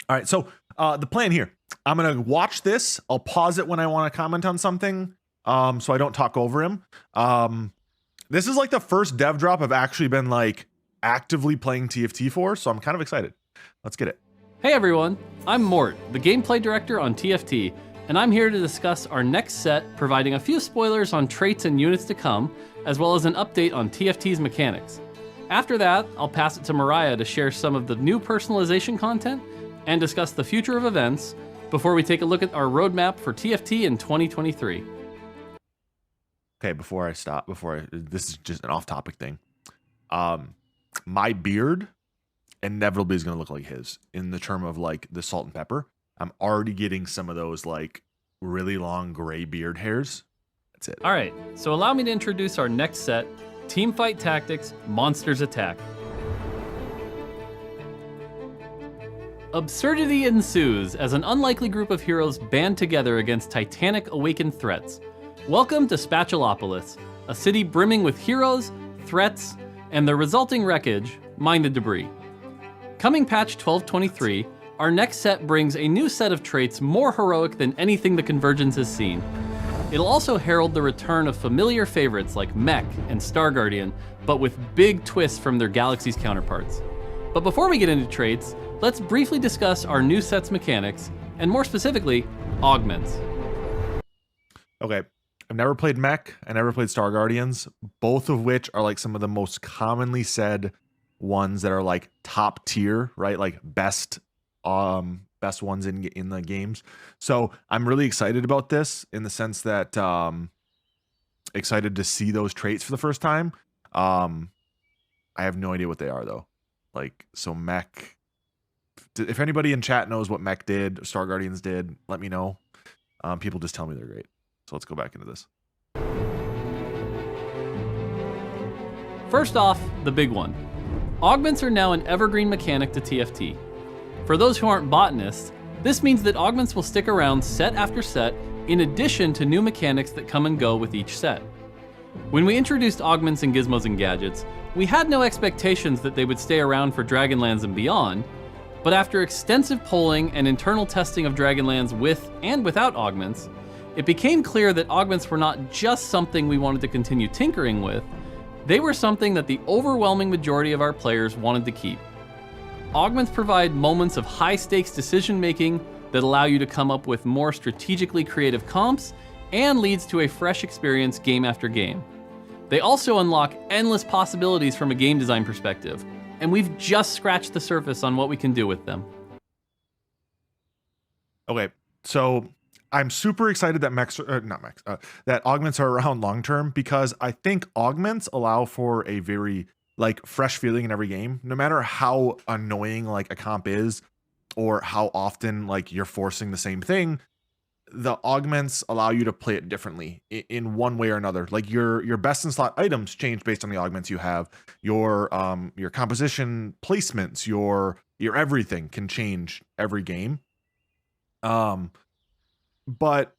All right, so the plan here, I'm gonna watch this. I'll pause it when I want to comment on something, so I don't talk over him. This is like the first dev drop I've actually been like actively playing TFT for, so I'm kind of excited. Let's get it. Hey everyone, I'm Mort, the gameplay director on TFT, and I'm here to discuss our next set, providing a few spoilers on traits and units to come, as well as an update on TFT's mechanics. After that, I'll pass it to Mariah to share some of the new personalization content and discuss the future of events before we take a look at our roadmap for TFT in 2023. Okay, this is just an off-topic thing. My beard inevitably is going to look like his in the term of like the salt and pepper. I'm already getting some of those like really long gray beard hairs. That's it. All right, so allow me to introduce our next set, Teamfight Tactics, Monsters Attack. Absurdity ensues as an unlikely group of heroes band together against titanic awakened threats. Welcome to Spatulopolis, a city brimming with heroes, threats, and the resulting wreckage, mind the debris. Coming patch 1223, our next set brings a new set of traits more heroic than anything the Convergence has seen. It'll also herald the return of familiar favorites like Mech and Star Guardian, but with big twists from their galaxy's counterparts. But before we get into traits, let's briefly discuss our new set's mechanics, and more specifically, augments. Okay, I've never played Mech, I never played Star Guardians, both of which are like some of the most commonly said ones that are like top tier, right? Like best ones in the games. So I'm really excited about this in the sense that excited to see those traits for the first time. I have no idea what they are though. Like, so Mech, if anybody in chat knows what Mech did, Star Guardians did, let me know. People just tell me they're great. So let's go back into this. First off, the big one. Augments are now an evergreen mechanic to TFT. For those who aren't botanists, this means that augments will stick around set after set in addition to new mechanics that come and go with each set. When we introduced augments in Gizmos and Gadgets, we had no expectations that they would stay around for Dragonlands and beyond, but after extensive polling and internal testing of Dragonlands with and without augments, it became clear that augments were not just something we wanted to continue tinkering with, they were something that the overwhelming majority of our players wanted to keep. Augments provide moments of high-stakes decision-making that allow you to come up with more strategically creative comps and leads to a fresh experience game after game. They also unlock endless possibilities from a game design perspective, and we've just scratched the surface on what we can do with them. Okay, so I'm super excited that that augments are around long term because I think augments allow for a very like fresh feeling in every game, no matter how annoying like a comp is or how often like you're forcing the same thing. The augments allow you to play it differently in one way or another. Like your best in slot items change based on the augments you have. Your composition placements, your everything can change every game. But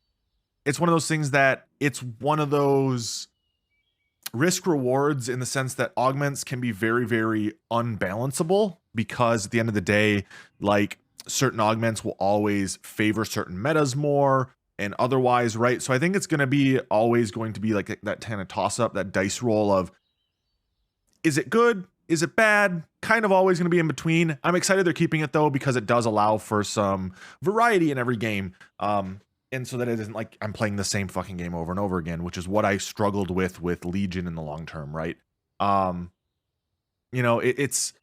it's one of those things that it's one of those risk rewards in the sense that augments can be very, very unbalanceable because at the end of the day, like certain augments will always favor certain metas more and otherwise, right? So I think it's going to be always going to be like that kind of toss up, that dice roll of, is it good? Is it bad? Kind of always going to be in between. I'm excited they're keeping it though, because it does allow for some variety in every game. And so that it isn't like I'm playing the same fucking game over and over again, which is what I struggled with Legion in the long term, right? You know, it's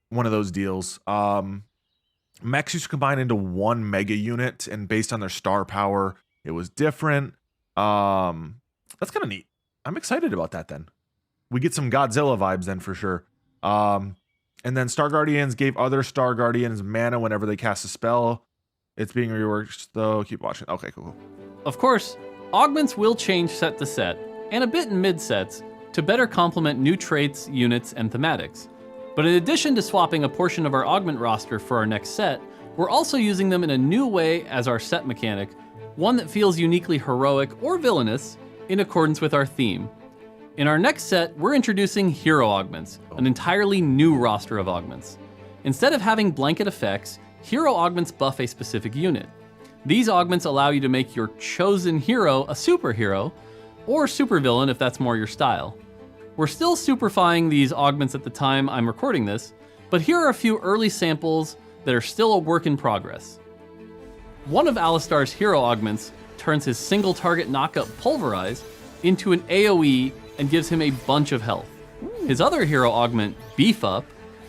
one of those deals. Mechs used to combine into one mega unit, and based on their star power, it was different. That's kind of neat. I'm excited about that then. We get some Godzilla vibes then for sure. And then Star Guardians gave other Star Guardians mana whenever they cast a spell. It's being reworked though. Keep watching. Okay, cool. Of course, augments will change set to set, and a bit in mid-sets, to better complement new traits, units, and thematics. But in addition to swapping a portion of our augment roster for our next set, we're also using them in a new way as our set mechanic, one that feels uniquely heroic or villainous in accordance with our theme. In our next set, we're introducing hero augments, an entirely new roster of augments. Instead of having blanket effects, hero augments buff a specific unit. These augments allow you to make your chosen hero a superhero, or supervillain if that's more your style. We're still superfying these augments at the time I'm recording this, but here are a few early samples that are still a work in progress. One of Alistar's hero augments turns his single target knockup Pulverize into an AoE and gives him a bunch of health. His other hero augment, Beef Up,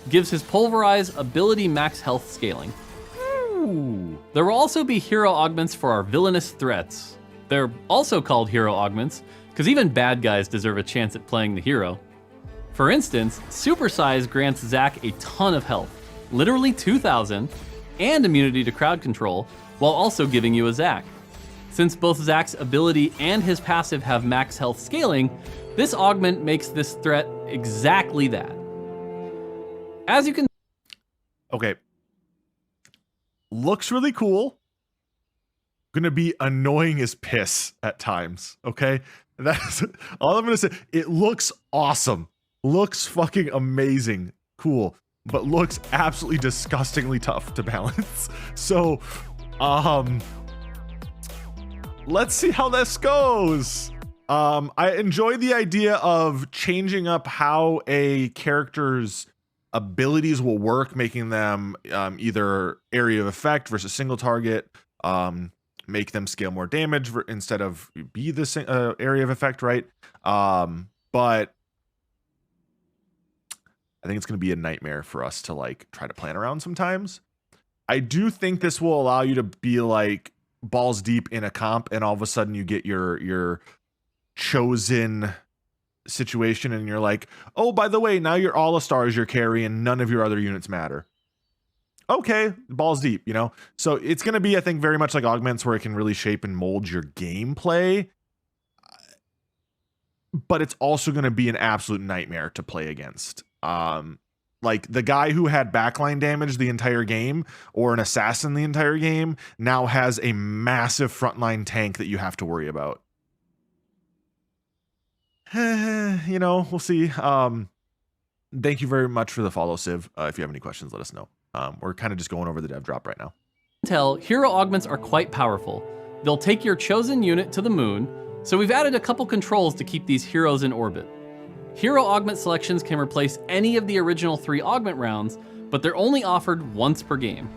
gives his Pulverize ability max health scaling. Ooh. There will also be hero augments for our villainous threats. They're also called hero augments, because even bad guys deserve a chance at playing the hero. For instance, Supersize grants Zack a ton of health, literally 2,000, and immunity to crowd control, while also giving you a Zack. Since both Zack's ability and his passive have max health scaling, this augment makes this threat exactly that. As you can... Okay. Looks really cool. Gonna be annoying as piss at times, okay? That's all I'm gonna say. It looks awesome. Looks fucking amazing. Cool. But looks absolutely disgustingly tough to balance. So, let's see how this goes. I enjoy the idea of changing up how a character's abilities will work, making them either area of effect versus single target, make them scale more damage instead of be the area of effect, right? But I think it's going to be a nightmare for us to like try to plan around sometimes. I do think this will allow you to be like balls deep in a comp and all of a sudden you get your chosen situation and you're like, oh, by the way, now you're all a star as your carry and none of your other units matter. Okay, balls deep, you know? So it's going to be, I think, very much like augments where it can really shape and mold your gameplay. But it's also going to be an absolute nightmare to play against. Like the guy who had backline damage the entire game or an assassin the entire game now has a massive frontline tank that you have to worry about. You know, we'll see. Thank you very much for the follow, Civ. If you have any questions, let us know. We're kind of just going over the dev drop right now. Hero augments are quite powerful. They'll take your chosen unit to the moon, so we've added a couple controls to keep these heroes in orbit. Hero augment selections can replace any of the original 3 augment rounds, but they're only offered once per game.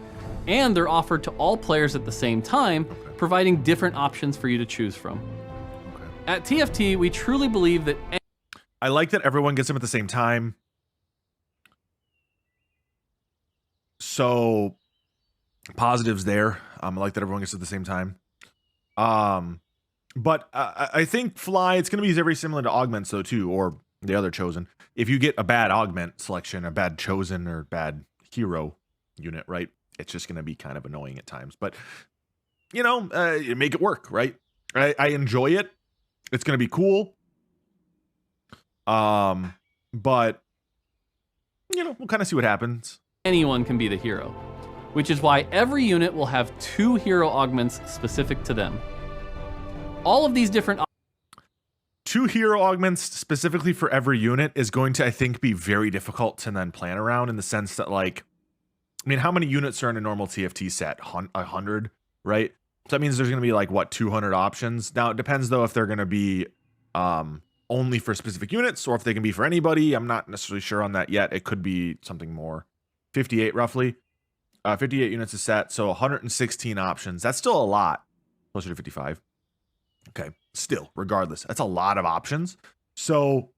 And they're offered to all players at the same time, providing different options for you to choose from. At TFT, we truly believe that... I like that everyone gets them at the same time. So, positives there. I like that everyone gets it at the same time. But I think Fly, it's going to be very similar to augments, though, too, or the other chosen. If you get a bad augment selection, a bad chosen, or bad hero unit, right? It's just going to be kind of annoying at times. But, you know, you make it work, right? I enjoy it. It's going to be cool. But, you know, we'll kind of see what happens. Anyone can be the hero, which is why every unit will have 2 hero augments specific to them. All of these different 2 hero augments specifically for every unit is going to, I think, be very difficult to then plan around in the sense that, like, I mean, how many units are in a normal TFT set? 100, right? So that means there's going to be like, what, 200 options? Now, it depends, though, if they're going to be only for specific units or if they can be for anybody. I'm not necessarily sure on that yet. It could be something more. 58 roughly. 58 units a set, so 116 options. That's still a lot. Closer to 55. Okay, still, regardless, that's a lot of options. So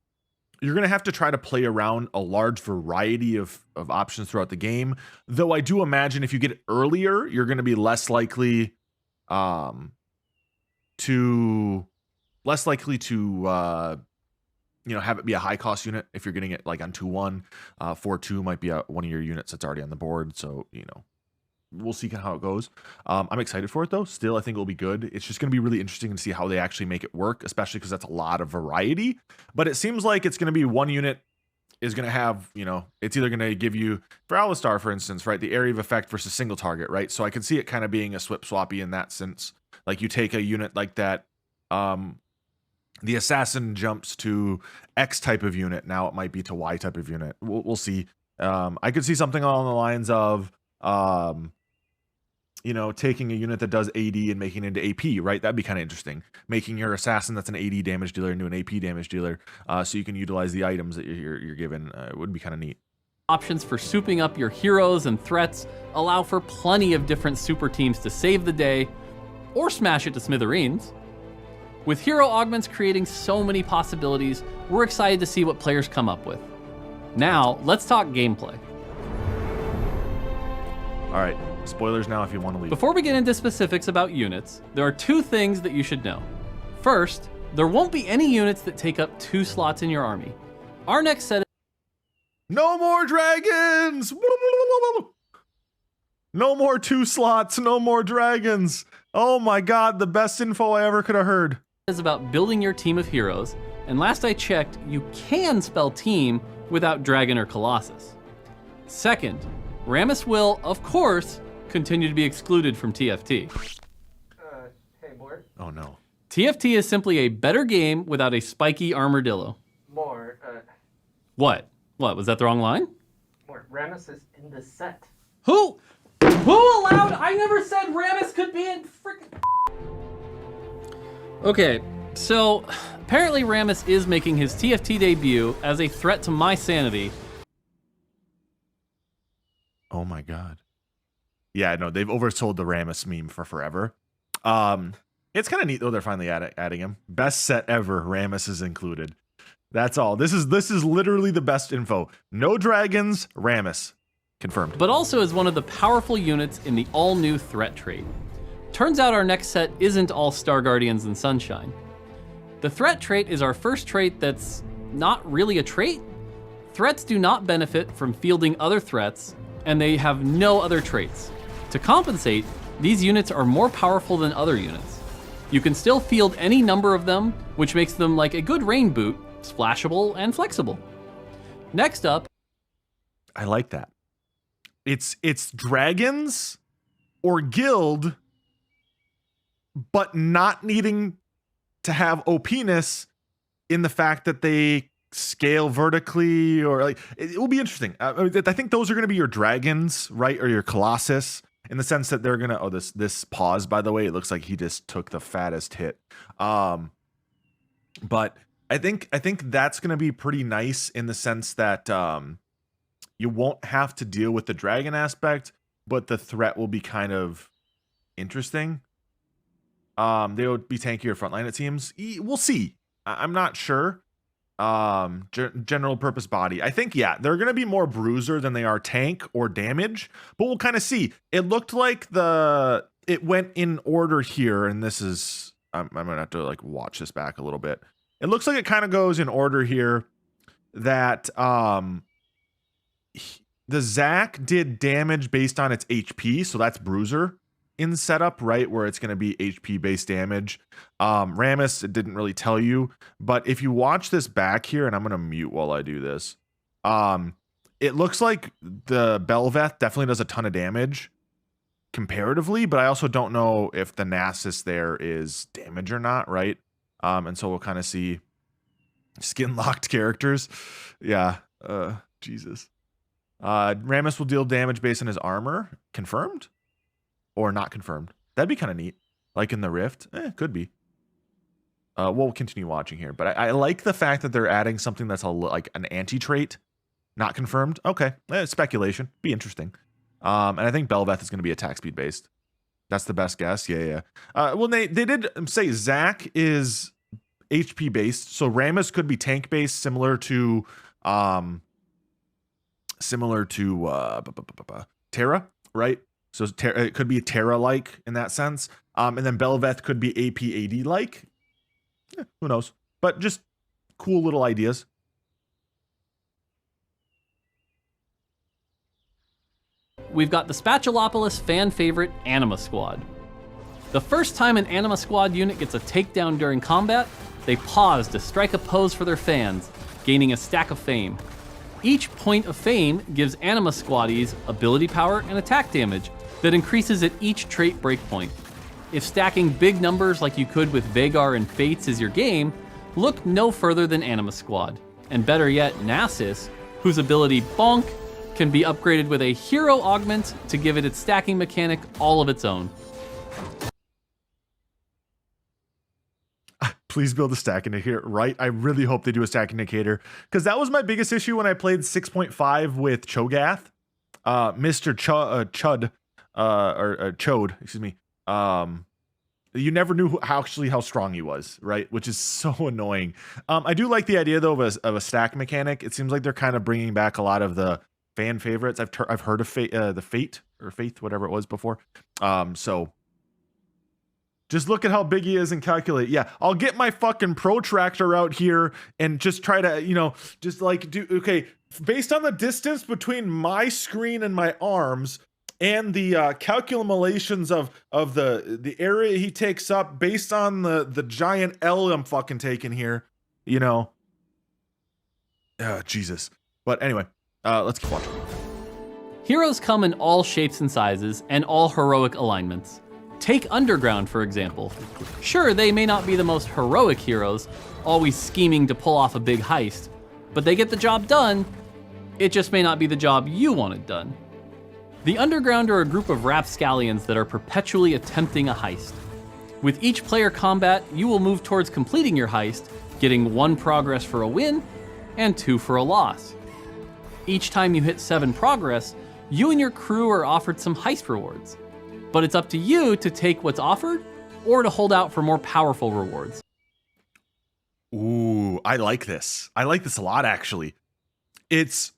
you're going to have to try to play around a large variety of options throughout the game. Though I do imagine if you get it earlier, you're going to be less likely to you know, have it be a high cost unit if you're getting it like on 2-1. 4-2 might be one of your units that's already on the board. So, you know, we'll see how it goes. I'm excited for it, though. Still, I think it'll be good. It's just going to be really interesting to see how they actually make it work, especially because that's a lot of variety. But it seems like it's going to be one unit is going to have, you know, it's either going to give you, for Alistar, for instance, right, the area of effect versus single target, right? So I can see it kind of being a swip-swappy in that sense. Like you take a unit like that, the assassin jumps to X type of unit. Now it might be to Y type of unit. We'll see. I could see something along the lines of you know, taking a unit that does AD and making it into AP, right? That'd be kind of interesting. Making your assassin that's an AD damage dealer into an AP damage dealer, so you can utilize the items that you're given. Would be kind of neat. Options for souping up your heroes and threats allow for plenty of different super teams to save the day, or smash it to smithereens. With hero augments creating so many possibilities, we're excited to see what players come up with. Now, let's talk gameplay. All right, spoilers now if you want to leave. Before we get into specifics about units, there are 2 things that you should know. First, there won't be any units that take up 2 slots in your army. Our next set No more dragons! No more 2 slots, no more dragons. Oh my god, the best info I ever could have heard. is about building your team of heroes, and last I checked, you can spell team without dragon or colossus. Second, Rammus will, of course, continue to be excluded from TFT. Hey, Mort. Oh no. TFT is simply a better game without a spiky armadillo. Mort, What? What, was that the wrong line? Mort, Rammus is in the set. Who allowed? I never said Rammus could be in freaking. Okay, so apparently Rammus is making his TFT debut as a threat to my sanity. Oh my god. Yeah, no, they've oversold the Rammus meme for forever. It's kind of neat though they're finally adding him. Best set ever, Rammus is included. That's all. This is literally the best info. No dragons, Rammus. Confirmed. But also is one of the powerful units in the all-new threat trait. Turns out our next set isn't all Star Guardians and Sunshine. The threat trait is our first trait that's not really a trait. Threats do not benefit from fielding other threats, and they have no other traits. To compensate, these units are more powerful than other units. You can still field any number of them, which makes them like a good rain boot, splashable and flexible. Next up, I like that. It's dragons or guild, but not needing to have OP-ness in the fact that they scale vertically, or like it will be interesting. I think those are going to be your dragons, right, or your colossus, in the sense that they're gonna. Oh, this pause, by the way, it looks like he just took the fattest hit. But I think that's gonna be pretty nice in the sense that you won't have to deal with the dragon aspect, but the threat will be kind of interesting. They would be tankier frontline, it seems. We'll see. I'm not sure. General purpose body. I think, yeah, they're going to be more bruiser than they are tank or damage, but we'll kind of see. It looked like it went in order here, and this is, I'm going to have to like watch this back a little bit. It looks like it kind of goes in order here that, the Zac did damage based on its HP, so that's bruiser in setup, right, where it's going to be HP based damage. Rammus, it didn't really tell you, but if you watch this back here, and I'm going to mute while I do this, it looks like the Belveth definitely does a ton of damage comparatively, but I also don't know if the Nasus there is damage or not, right? And so we'll kind of see skin locked characters. Yeah, Jesus. Rammus will deal damage based on his armor. Confirmed? Or not confirmed? That'd be kind of neat. Like in the Rift? Could be. We'll continue watching here. But I like the fact that they're adding something that's like an anti-trait. Not confirmed. Okay. Speculation. Be interesting. And I think Belveth is going to be attack speed based. That's the best guess. Yeah. Well, they did say Zac is HP based. So Rammus could be tank based, similar to Terra, right? So it could be Terra-like in that sense. And then Belveth could be AP-AD like. Who knows? But just cool little ideas. we've got the Spatulopolis fan favorite Anima Squad. The first time an Anima Squad unit gets a takedown during combat, they pause to strike a pose for their fans, gaining a stack of fame. Each point of fame gives Anima Squaddies ability power and attack damage that increases at each trait breakpoint. If stacking big numbers like you could with Vagar and Fates is your game, look no further than Anima Squad. And better yet, Nasus, whose ability Bonk can be upgraded with a hero augment to give it its stacking mechanic all of its own. Please build a stack indicator, right? I really hope they do a stack indicator, because that was my biggest issue when I played 6.5 with Cho'Gath. Mr. Chud, or Chode, excuse me. You never knew how strong he was, right? Which is so annoying. I do like the idea though of a stack mechanic. It seems like they're kind of bringing back a lot of the fan favorites. I've heard of the Faith, whatever it was before. So just look at how big he is and calculate. Yeah, I'll get my fucking protractor out here and just try to, just like okay, based on the distance between my screen and my arms and the calculations of the area he takes up based on the giant L I'm fucking taking here, Jesus. But anyway, let's keep watching. Heroes come in all shapes and sizes and all heroic alignments. Take Underground, for example. Sure, they may not be the most heroic heroes, always scheming to pull off a big heist, but they get the job done. It just may not be the job you wanted done. The Underground are a group of rapscallions that are perpetually attempting a heist. With each player combat, you will move towards completing your heist, getting 1 progress for a win and 2 for a loss. Each time you hit 7 progress, you and your crew are offered some heist rewards. But it's up to you to take what's offered or to hold out for more powerful rewards. Ooh, I like this. I like this a lot, actually. It's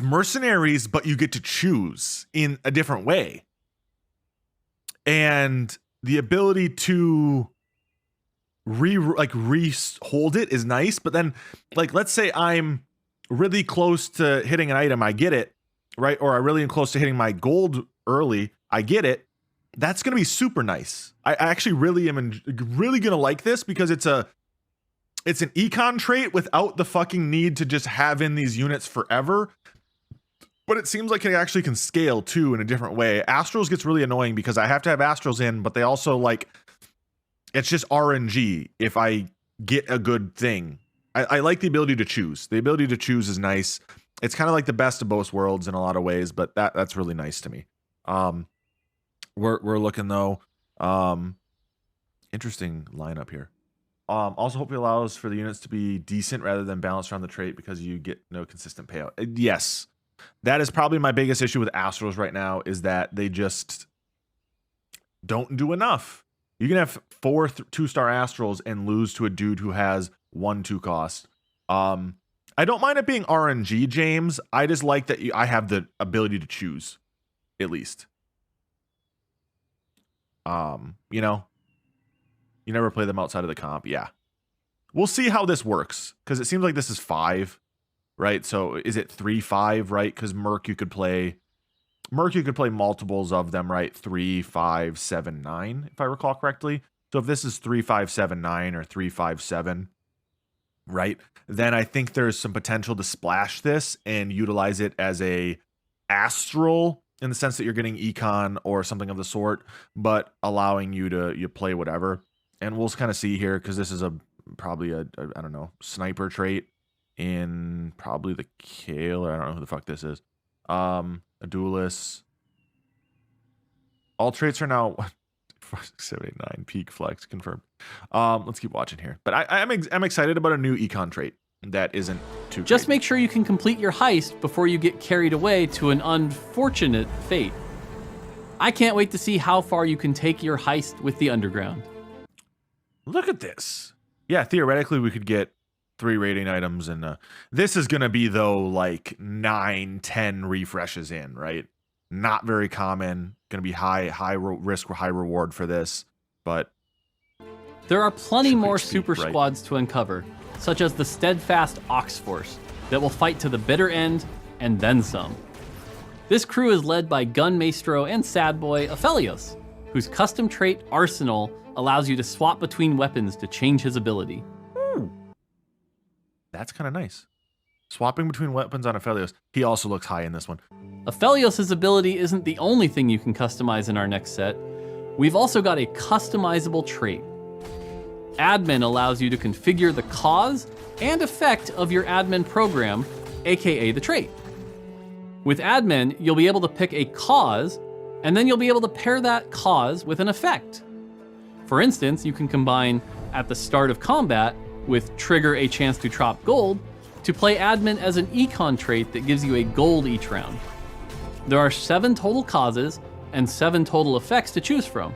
mercenaries, but you get to choose in a different way. And the ability to hold it is nice, but then, like, let's say I'm really close to hitting an item, I get it, right? Or I really am close to hitting my gold early, I get it. That's going to be super nice. I actually really am really going to like this, because it's an econ trait without the fucking need to just have in these units forever. But it seems like it actually can scale too in a different way. Astrals gets really annoying because I have to have Astrals in, but they also it's just RNG if I get a good thing. I like the ability to choose. The ability to choose is nice. It's kind of like the best of both worlds in a lot of ways, but that's really nice to me. We're looking though. Interesting lineup here. Also hopefully allows for the units to be decent rather than balanced around the trait, because you get no consistent payout. Yes, that is probably my biggest issue with Astrals right now, is that they just don't do enough. You can have 4 2-star Astrals and lose to a dude who has 1/2 cost. I don't mind it being RNG, James. I just like that I have the ability to choose, at least. You never play them outside of the comp. Yeah. We'll see how this works, because it seems like this is 5, right? So is it 3, 5, right? Because Merc, you could play multiples of them, right? 3, 5, 7, 9, if I recall correctly. So if this is 3, 5, 7, 9 or 3, 5, 7, right? Then I think there's some potential to splash this and utilize it as a astral, in the sense that you're getting econ or something of the sort, but allowing you to play whatever. And we'll kind of see here, because this is probably a I don't know, sniper trait in probably the Kale, or I don't know who the fuck this is. A duelist. All traits are now 4, 6, 7, 8, 9 peak flex confirmed. Let's keep watching here. But I'm excited about a new econ trait that isn't too Just crazy. make sure you can complete your heist before you get carried away to an unfortunate fate. I can't wait to see how far you can take your heist with the Underground. Look at this. Yeah, theoretically we could get 3 rating items, and this is gonna be though like 9, 10 refreshes in, right? Not very common. Gonna be high risk or high reward for this, but There are plenty more HP, super right. squads to uncover, such as the Steadfast Ox Force, that will fight to the bitter end and then some. This crew is led by Gun Maestro and Sad Boy Aphelios, whose custom trait Arsenal allows you to swap between weapons to change his ability. that's kind of nice. Swapping between weapons on Aphelios. He also looks high in this one. Aphelios' ability isn't the only thing you can customize in our next set. We've also got a customizable trait. Admin allows you to configure the cause and effect of your admin program, aka the trait. With admin, you'll be able to pick a cause, and then you'll be able to pair that cause with an effect. For instance, you can combine at the start of combat with trigger a chance to drop gold to play admin as an econ trait that gives you a gold each round. There are 7 total causes and 7 total effects to choose from.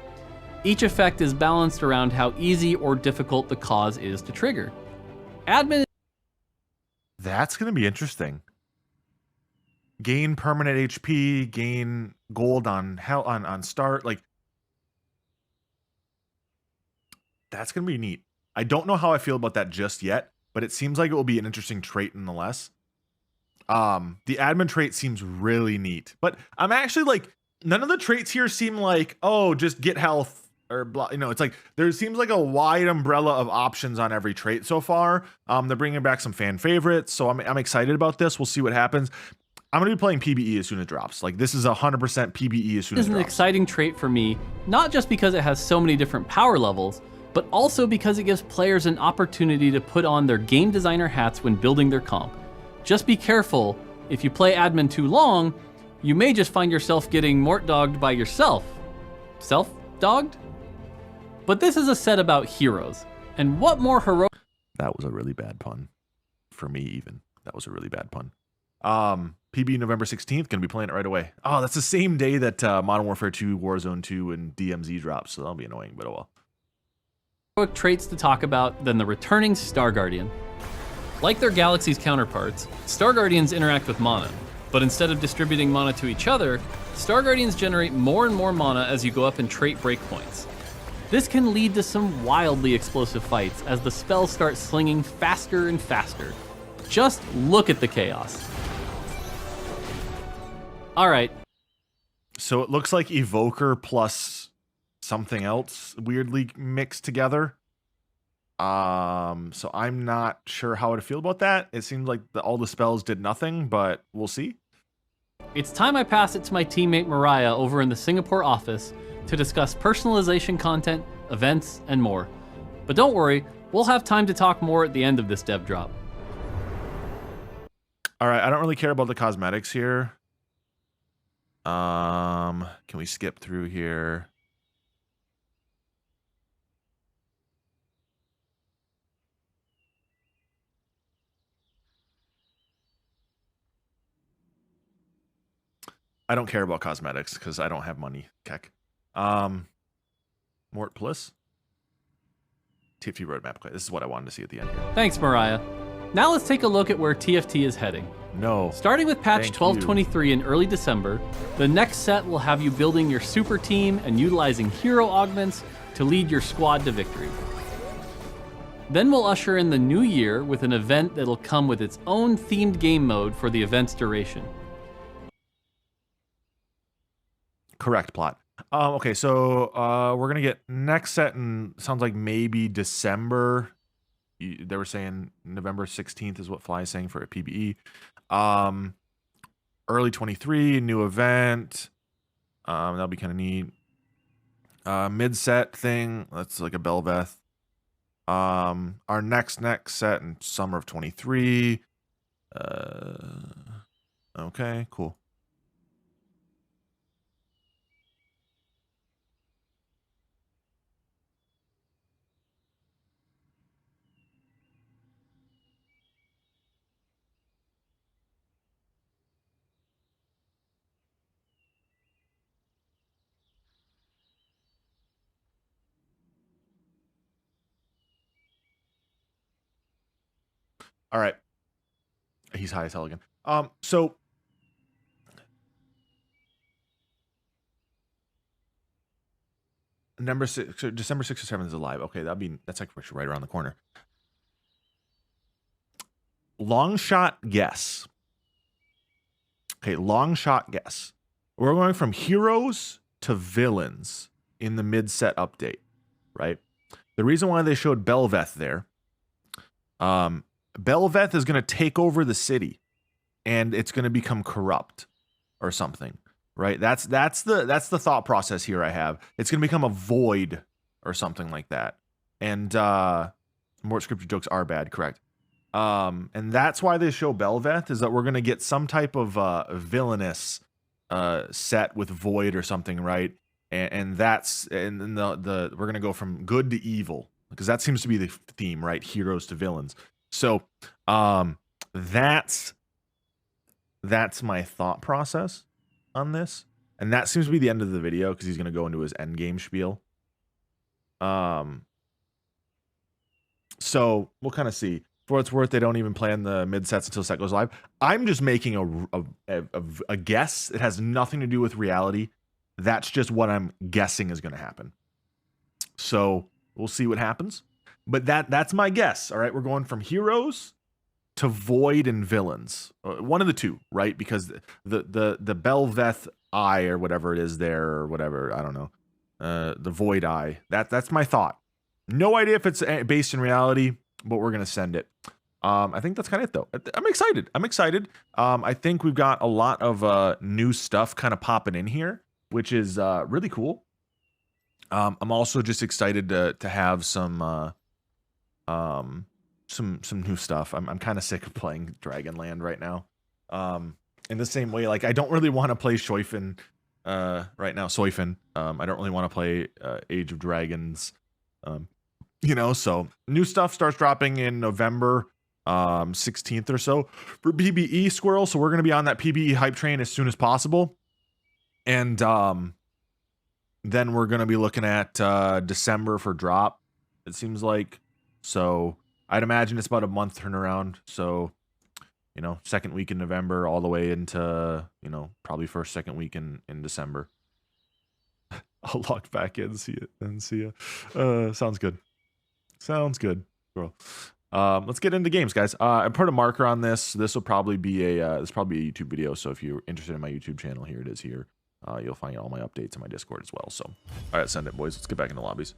Each effect is balanced around how easy or difficult the cause is to trigger. Admin. That's going to be interesting. Gain permanent HP, gain gold on start. Like, that's going to be neat. I don't know how I feel about that just yet, but it seems like it will be an interesting trait nonetheless. The admin trait seems really neat, but I'm actually like, none of the traits here seem like, oh, just get health or blah. You know, it's like there seems like a wide umbrella of options on every trait so far. They're bringing back some fan favorites, so I'm excited about this. We'll see what happens. I'm going to be playing PBE as soon as it drops. Like, this is 100% PBE as soon as it drops. This is an exciting trait for me, not just because it has so many different power levels, but also because it gives players an opportunity to put on their game designer hats when building their comp. Just be careful, if you play admin too long, you may just find yourself getting mort-dogged by yourself. Self-dogged? But this is a set about heroes, and what more heroic— That was a really bad pun. For me, even. That was a really bad pun. PB November 16th, gonna be playing it right away. Oh, that's the same day that Modern Warfare 2, Warzone 2, and DMZ drops, so that'll be annoying, but oh well. Traits to talk about than the returning Star Guardian. Like their Galaxy's counterparts, Star Guardians interact with mana, but instead of distributing mana to each other, Star Guardians generate more and more mana as you go up in trait breakpoints. This can lead to some wildly explosive fights as the spells start slinging faster and faster. Just look at the chaos. Alright. So it looks like Evoker plus something else weirdly mixed together. So I'm not sure how to feel about that. It seems like all the spells did nothing, but we'll see. It's time I pass it to my teammate Mariah over in the Singapore office to discuss personalization content, events, and more. But don't worry, we'll have time to talk more at the end of this dev drop. All right, I don't really care about the cosmetics here. Can we skip through here? I don't care about cosmetics because I don't have money. Keck. Mort Plus. TFT roadmap. Okay, this is what I wanted to see at the end here. Thanks, Mariah. Now let's take a look at where TFT is heading. No. Starting with patch 1223 in early December, the next set will have you building your super team and utilizing hero augments to lead your squad to victory. Then we'll usher in the new year with an event that'll come with its own themed game mode for the event's duration. Correct plot. Okay, so we're gonna get next set in sounds like maybe December. They were saying November 16th is what Fly is saying for a PBE. Early 23, new event. That'll be kind of neat. Mid set thing. That's like a Belveth. Our next set in summer of 23. Okay, cool. All right. He's high as hell again. So December 6th or 7th is alive. Okay, that's like right around the corner. Long shot guess. Okay, long shot guess. We're going from heroes to villains in the mid-set update, right? The reason why they showed Belveth there, Belveth is going to take over the city and it's going to become corrupt or something, right? That's the thought process here I have. It's going to become a void or something like that. And more scripted jokes are bad, correct? And that's why they show Belveth, is that we're gonna get some type of villainous set with Void or something, right? And that's and then the we're gonna go from good to evil, because that seems to be the theme, right? Heroes to villains. So that's my thought process on this. And that seems to be the end of the video, because he's gonna go into his end game spiel. So we'll kind of see. For what it's worth, they don't even plan the mid sets until set goes live. I'm just making a guess. It has nothing to do with reality. That's just what I'm guessing is going to happen. So we'll see what happens. But that's my guess. All right, we're going from heroes to Void and villains. One of the two, right? Because the Belveth eye or whatever it is there, or whatever, I don't know, the Void eye. That's my thought. No idea if it's based in reality, but we're gonna send it. I think that's kind of it, though. I'm excited. I think we've got a lot of new stuff kind of popping in here, which is really cool. I'm also just excited to have some new stuff. I'm kind of sick of playing Dragonland right now. In the same way, like I don't really want to play Shoifin right now. Soifin. I don't really want to play Age of Dragons. You know, so new stuff starts dropping in November 16th or so for PBE Squirrel. So we're going to be on that PBE hype train as soon as possible. And then we're going to be looking at December for drop, it seems like. So I'd imagine it's about a month turnaround. So, you know, second week in November all the way into, you know, probably first, second week in December. I'll log back in, see it, and see ya. Sounds good. Sounds good, bro. Let's get into games, guys. I put a marker on this. This will probably be a YouTube video. So if you're interested in my YouTube channel, here it is. Here, you'll find all my updates in my Discord as well. So, all right, send it, boys. Let's get back into lobbies.